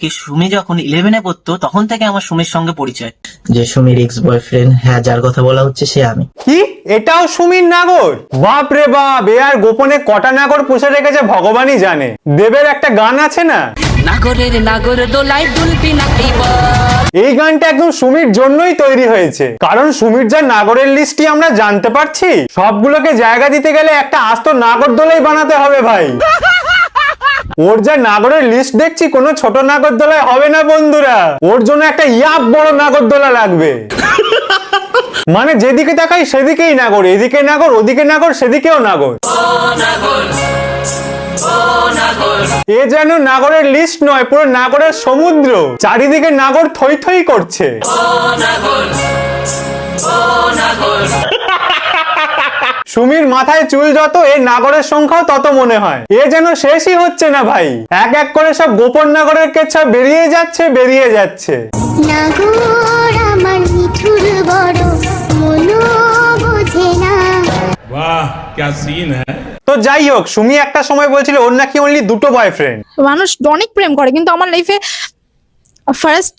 কি সুমি যখন 11-এ পড়তো তখন থেকে আমার সুমির সঙ্গে পরিচয়। যে সুমির এক্স বয়ফ্রেন্ড, হ্যাঁ যার কথা বলা হচ্ছে সে আমি। কি এটাও সুমির নাগর? বাপ রে বাপ, এ আর গোপনে কটা নাগর পুষে রেখেছে ভগবানই জানে। দেবের একটা গান আছে না, নাগরের নাগর দোলায় দুলবি নাকি বল। এই গানটা একদম সুমির জন্যই তৈরি হয়েছে, কারণ সুমির যা নাগরের লিস্টটি আমরা জানতে পারছি, সবগুলোকে জায়গা দিতে গেলে একটা আস্ত নাগরদোলাই বানাতে হবে ভাই। ওর যা নাগরের লিস্ট দেখছি কোনো ছোট নাগরদোলায় হবে না বন্ধুরা, ওর জন্য একটা ইয়াপ বড় নাগরদোলা লাগবে। মানে যেদিকে তাকাই সেদিকেই নাগর, এদিকে নাগর, ওদিকে নাগর, সেদিকেও নাগর। এ যেন নাগরের লিস্ট নয়, পুরো নাগরের সমুদ্র, চারিদিকে নাগর থই থই করছে। সুমির মাথায় চুল যত, এর নাগরের সংখ্যাও তত মনে হয়। এ যেন শেষই হচ্ছে না ভাই, এক এক করে সব গোপন নাগরের কেচ্ছা বেরিয়ে যাচ্ছে বেরিয়ে যাচ্ছে। নাগর আমার মিঠুর বড় মনো বোঝে না। वाह क्या सीन है। তো যাই হোক, সুমি একটা সময় বলছিল ওর নাকি অনলি দুটো বয়ফ্রেন্ড। মানুষ অনেক প্রেম করে, কিন্তু আমার লাইফে first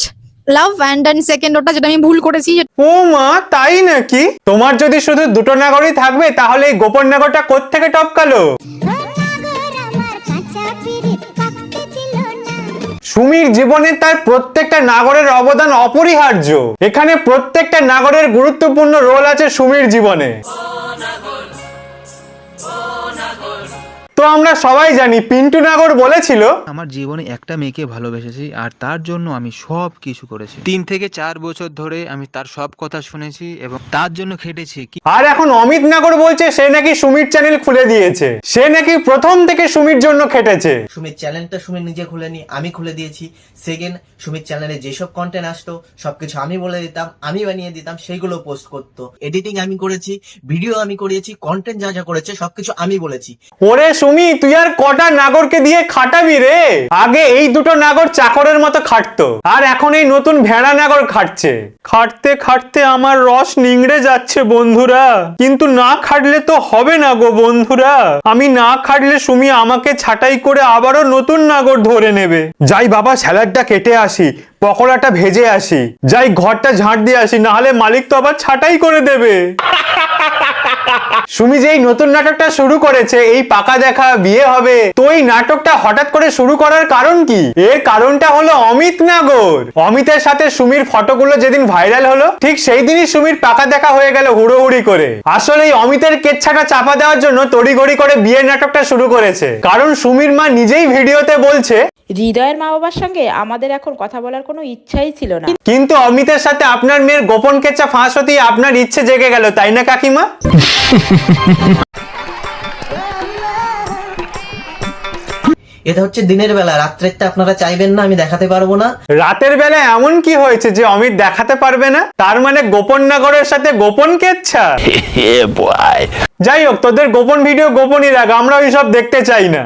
love and then second, ওটা যেটা আমি ভুল করেছি। ও মা, তাই নাকি? তোমার যদি শুধু দুটো নাগরই থাকবে তাহলে এই গোপন নাগরটা কোত্থেকে টপকালো? নাগর আমার কাঁচা পিরিত পাকতে দিল না। সুমির জীবনে তার প্রত্যেকটা নাগরের অবদান অপরিহার্য। এখানে প্রত্যেকটা নাগরের গুরুত্বপূর্ণ রোল আছে সুমির জীবনে। তো আমরা সবাই জানি পিন্টু নাগর বলেছিল, আমার জীবনে একটা মেয়েকে ভালোবেসেছি আর তার জন্য আমি সব কিছু করেছি। 3 থেকে 4 বছর ধরে আমি তার সব কথা শুনেছি এবং তার জন্য খেটেছি। আর এখন অমিত নাগর বলছে সে নাকি সুমির চ্যানেল খুলে দিয়েছে, সে নাকি প্রথম থেকে সুমির জন্য খেটেছে। সুমির চ্যানেলটা সুমি নিজে খুলেনি, আমি খুলে দিয়েছি। সেকেন্ড, সুমির চ্যানেলে যেসব কন্টেন্ট আসতো সবকিছু আমি বলে দিতাম, আমি বানিয়ে দিতাম, সেইগুলো পোস্ট করতো। এডিটিং আমি করেছি, ভিডিও আমি করিয়েছি, কন্টেন্ট যা যা করেছে সবকিছু আমি বলেছি। ওরে সুমি, তুই আর কটা নাগরকে দিয়ে খাটাবি রে? আগে এই দুটো নাগর চাকরের মতো খাটতো, আর এখন এই নতুন ভেড়া নাগর খাটছে। খাটতে খাটতে আমার রস নিংড়ে যাচ্ছে বন্ধুরা, কিন্তু না খাটলে তো হবে না গো বন্ধুরা। আমি না খাটলে সুমি আমাকে ছাঁটাই করে আবারও নতুন নাগর ধরে নেবে। যাই বাবা, স্যালাডটা কেটে আসি, পকোড়াটা ভেজে আসি, যাই ঘরটা ঝাঁট দিয়ে আসি, না হলে মালিক তো আবার ছাঁটাই করে দেবে। সুমি যে এই নতুন নাটকটা শুরু করেছে, এই পাকা দেখা বিয়ে হবে, তো এই নাটকটা হঠাৎ করে শুরু করার কারণ কি? এর কারণটা হলো অমিত নাগর। অমিতের সাথে সুমির ফটোগুলো যেদিন ভাইরাল হলো, ঠিক সেই দিনই সুমির পাকা দেখা হয়ে গেল হুড়োহুড়ি করে। আসলে এই অমিতের কেচ্ছাটা চাপা দেওয়ার জন্য তড়িঘড়ি করে বিয়ের নাটকটা শুরু করেছে, কারণ সুমির মা নিজেই ভিডিওতে বলছে হৃদয়ের মা বাবার সঙ্গে আমাদের এখন কথা বলার কোনো ইচ্ছাই ছিল না, কিন্তু অমিতের সাথে আপনার মেয়ের গোপন কেচ্ছা ফাঁস হতেই আপনার ইচ্ছে জেগে গেল, তাই না কাকিমা? এটা হচ্ছে দিনের বেলা, রাত্রেরটা আপনারা চাইবেন না, আমি দেখাতে পারবো না। রাতের বেলা এমন কি হয়েছে যে অমিত দেখাতে পারবে না? তার মানে গোপন নাগরের সাথে গোপন কেচ্ছা। যাই হোক, তোদের গোপন ভিডিও গোপনই রাখ, আমরা ওইসব দেখতে চাই না।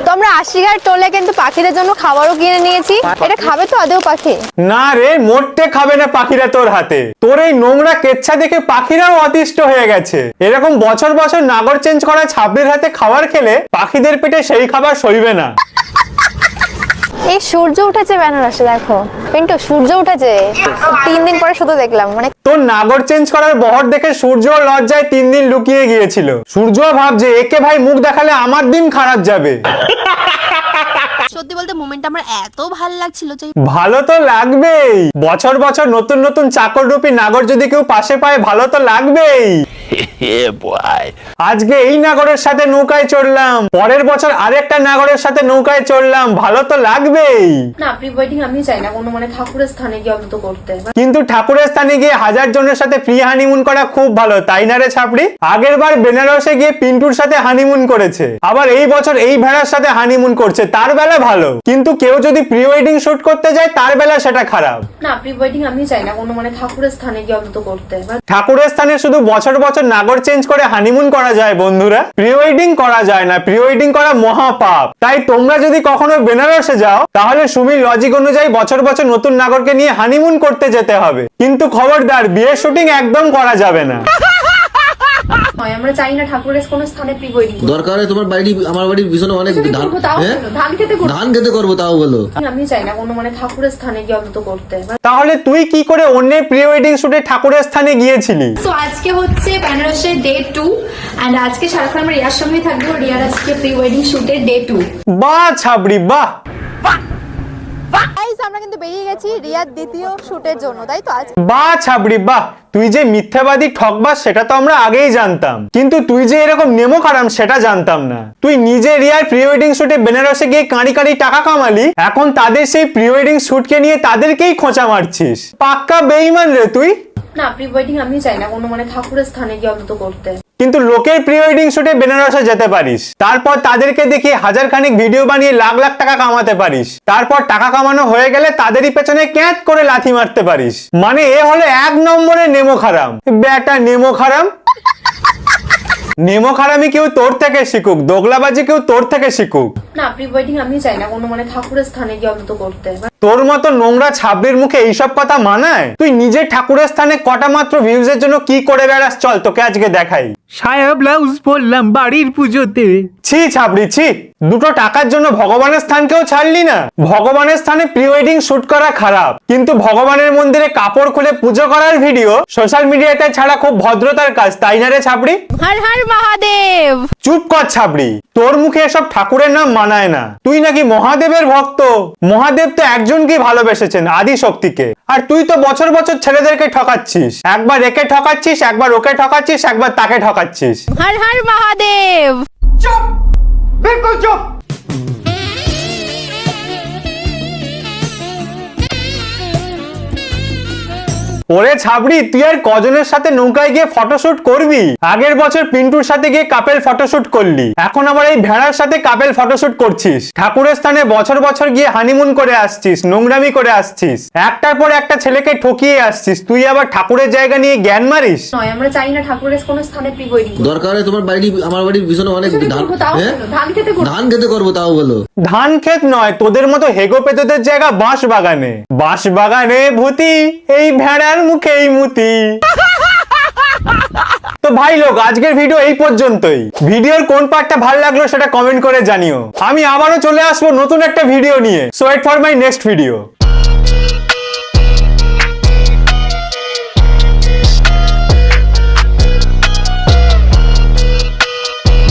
তো আমরা আশিকার টোলে কিন্তু পাখিদের জন্য খাবারও কিনে নিয়েছি। এটা খাবে তো আদেও পাখি? না রে, মোটে খাবে না পাখিরা তোর হাতে। তোর এই নোংরা কেচ্ছা দেখে পাখিরাও অতিষ্ঠ হয়ে গেছে। এরকম বছর বছর নাগর চেঞ্জ করা ছাবড়ির হাতে খাবার খেলে পাখিদের পেটে সেই খাবার সইবে না। এই সূর্য উঠেছে বেনারসে, দেখো পিন্টু সূর্য উঠেছে। 3 দিন পরে শুধু দেখলাম, মানে তোর নাগর চেঞ্জ করার বহর দেখে সূর্য লজ্জায় 3 দিন লুকিয়ে গিয়েছিল। সূর্য ভাবছে একে ভাই মুখ দেখালে আমার দিন খারাপ যাবে। সত্যি বলতে মোমেন্টটা আমার এত ভালো লাগছিল যে ভালো তো লাগবেই, বছর বছর নতুন নতুন চাকররূপী নাগর যদি কেউ পাশে পায় ভালো তো লাগবেই। আজকে এই নাগরের সাথে নৌকায় চড়লাম, পরের বছর আরেকটা নাগরের সাথে নৌকায় চড়লাম, ভালো তো লাগবেই। না, প্রি ওয়েডিং আমি চাই না কোনো, মানে ঠাকুরের স্থানে গিয়ে অন্তত করতে। কিন্তু ঠাকুরের স্থানে গিয়ে 1000 জনের সাথে ফ্রি হানিমুন করা খুব ভালো, তাই না রে ছাপড়ি? আগের বার বেনারসে গিয়ে পিন্টুর সাথে হানিমুন করেছে, আবার এই বছর এই ভেড়ার সাথে হানিমুন করছে, তার বেলা ভালো। কিন্তু কেউ যদি প্রি ওয়েডিং শুট করতে যায় তার বেলা সেটা খারাপ। না, প্রি ওয়েডিং আমি চাই না কোনো, মানে ঠাকুরের স্থানে গিয়ে অন্তত করতে। ঠাকুরের স্থানে শুধু বছর বছর নাগর চেঞ্জ করে হানিমুন করা যায় বন্ধুরা, প্রি ওয়েডিং করা যায় না। প্রি ওয়েডিং করা মহাপাপ। তাই তোমরা যদি কখনো বেনারসে যাও তাহলে সুমির লজিক অনুযায়ী বছর বছর নতুন নাগরকে নিয়ে হানিমুন করতে যেতে হবে, কিন্তু খবরদার বিয়ের শুটিং একদম করা যাবে না। নয়, আমরা চাই না ঠাকুরের কোনো স্থানে প্রি ওয়েডিং দরকার হয় তোমার বাড়ি আমার বাড়ির পিছনে অনেক ধান খেতে করবো। ধান খেতে করবো, তাও বলো। আমি চাই না কোনো মানে ঠাকুরের স্থানে গিয়ে অন্তত করতে। তাহলে তুই কি করে অন্যের প্রি ওয়েডিং শুটে ঠাকুরের স্থানে গিয়েছিলি? তো আজকে হচ্ছে বেনারসের ডে 2 এন্ড আজকে সারাক্ষণ আমরা রিয়ার সঙ্গেই থাকবো। রিয়ার আজকে প্রি ওয়েডিং শুটের ডে 2। বাহ ছাবড়ি বাহ। গাইস আমরা কিন্তু বেরিয়ে গেছি রিয়ার দ্বিতীয় শুটের জন্য, তাই তো? আজ বাহ ছাবড়ি বাহ, তুই যে মিথ্যাবাদী ঠকবাস সেটা তো আমরা আগেই জানতাম, কিন্তু তুই যে এরকম নেমো খারাম সেটা জানতাম না। তুই নিজে রিয়ার প্রি ওয়েডিং শুটে বেনারসে গিয়ে কাঁড়ি কাঁড়ি টাকা কামালি, এখন তাদের সেই প্রি ওয়েডিং শুটকে নিয়ে তাদেরকেই খোঁচা মারছিস। পাক্কা বেঈমান রে তুই। না, প্রি ওয়েডিং আমি চাই না কোনো মানে ঠাকুরের স্থানে গিয়ে অন্তত করতে। কিন্তু লোকের প্রি ওয়েডিং শুটে বেনারসে যেতে পারিস, তারপর তাদেরকে দেখিয়ে হাজারখানেক ভিডিও বানিয়ে লাখ লাখ টাকা কামাতে পারিস, তারপর টাকা কামানো হয়ে গেলে তাদেরই পেছনে ক্যাঁচ করে লাথি মারতে পারিস। মানে এ হলো 1 নম্বরের নেমো খারাম। বেটা নেমো খারাম, নেমো খারামি কেউ তোর থেকে শিখুক, দোগলাবাজি কেউ তোর থেকে শিখুক। না, প্রি ওয়েডিং আমি চাই না কোনো মানে ঠাকুরের স্থানে গিয়ে অন্তত করতে। তোর মতো নোংরা ছাবড়ির মুখে এইসব কথা মানায়? তুই নিজের ঠাকুরের স্থানে কটা মাত্র ভিউজের জন্য কি করে বেড়াস, চল তোকে আজকে দেখাই। সায়া ব্লাউজ পরলাম বাড়ির পুজোতে। ছি ছাবড়ি ছি, দুটো টাকার জন্য ভগবানের স্থানকেও ছাড়লি না। ভগবানের স্থানে প্রি ওয়েডিং শুট করা খারাপ, কিন্তু ভগবানের মন্দিরে কাপড় খুলে পুজো করার ভিডিও সোশ্যাল মিডিয়াতে ছাড়া খুব ভদ্রতার কাজ, তাই না রে ছাবড়ি? হর হর মহাদেব। চুপ কর ছাবড়ি, তোর মুখে এসব ঠাকুরের নাম মানায় না। তুই নাকি মহাদেবের ভক্ত। মহাদেব তো একজনকেই ভালোবেসেছেন, আদি শক্তিকে। আর তুই তো বছর বছর ছেলেদেরকে ঠকাচ্ছিস, একবার একে ঠকাচ্ছিস, একবার ওকে ঠকাচ্ছিস, একবার তাকে ঠকাচ্ছিস। হর হর মহাদেব। চুপ, বিলকুল চুপ। ওরে ছাবড়ি, তুই আর কজনের সাথে নৌকায় গিয়ে ফটোশুট করবি? আগের বছর পিন্টুর সাথে গিয়ে কাপেল ফটোশুট করলি, এখন আবার এই ভেড়ার সাথে কাপেল ফটোশুট করছিস। ঠাকুরের স্থানে বছর বছর গিয়ে হানিমুন করে আসছিস, নোংরামি করে আসছিস, একটার পর একটা ছেলেকে ঠকিয়ে আসছিস, তুই আবার ঠাকুরের জায়গা নিয়ে জ্ঞান মারিস? নয়, আমরা চাই না ঠাকুরের কোনো স্থানে প্রি ওয়েডিং দরকার হয় তোমার বাড়ি আমার বাড়ির পিছনে অনেক ধান খেতে করবো। ধান খেতে করবো, তাও বলো। ধান ক্ষেত নয়, তোদের মতো হেগো পেতোদের জায়গা বাঁশ বাগানে। বাঁশ বাগানে ভূতি, এই ভেড়ার মুখেই মুতি। তো ভাই লোক, আজকের ভিডিও এই পর্যন্তই। ভিডিওর কোন পার্টটা ভালো লাগলো সেটা কমেন্ট করে জানিও। আমি আবারও চলে আসবো নতুন একটা ভিডিও নিয়ে। So wait for my next video.